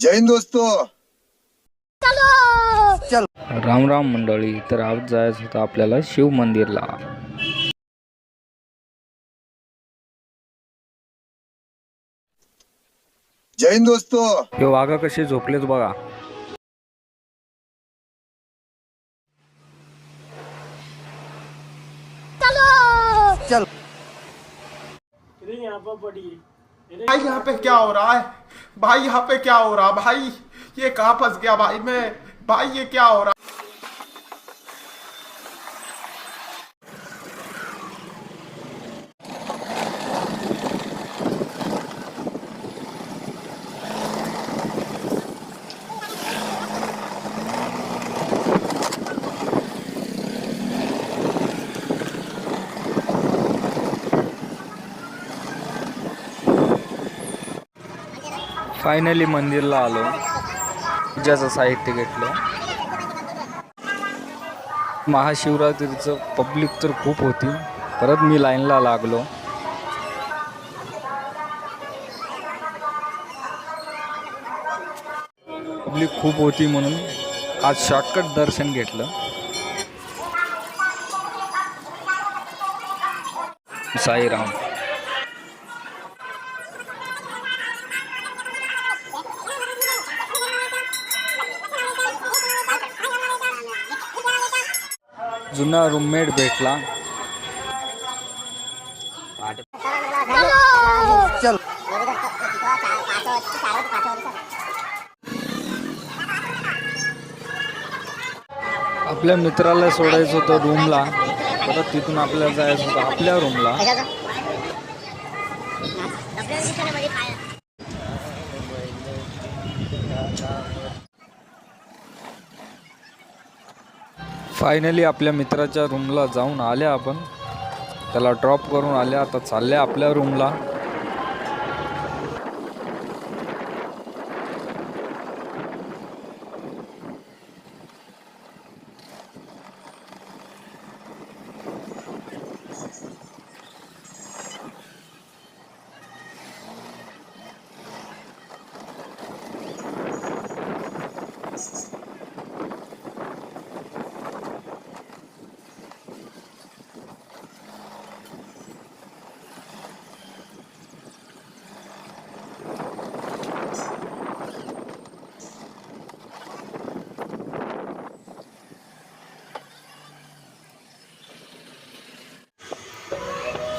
जय हिंद दोस्तों. राम राम मंडळी. तर आज जायचं होतं आपल्याला शिव मंदिरला. जय हिंद दोस्तों. हे वाघा कसे झोपलेत बघा. भाई यहाँ पे क्या हो रहा है? भाई यहाँ पे क्या हो रहा? भाई ये कहाँ फंस गया भाई मैं? भाई ये क्या हो रहा? फायनली मंदिरला आलो. पूजाचं साहित्य घेतलं. महाशिवरात्रीचं पब्लिक तर खूप होती. परत मी लाईनला लागलो. पब्लिक खूप होती म्हणून आज शॉर्टकट दर्शन घेतलं. साईराम. जुना रूममेट भेटला. आपल्या मित्राला सोडायचं होतं रूमला. परत तिथून आपल्याला जायचं होतं आपल्या रूमला. फायनली आपल्या मित्राच्या रूमला जाऊन आले आपण. त्याला ड्रॉप करून आले. आता चालले आपल्या रूमला.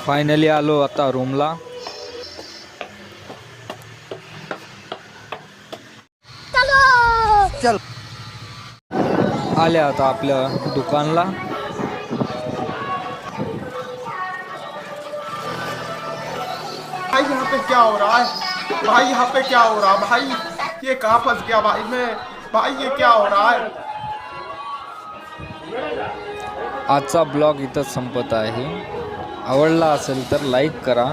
फायनली आलो आता रूमला. आले आता आपल्या दुकानला. भाई यहाँ पे क्या हो रहा है? भाई यहाँ पे क्या हो रहा? भाई ये कहाँ फंस गया भाई मैं? भाई ये क्या हो रहा है? आजचा ब्लॉग इथंच संपत आहे. आवडला असेल तर लाईक करा.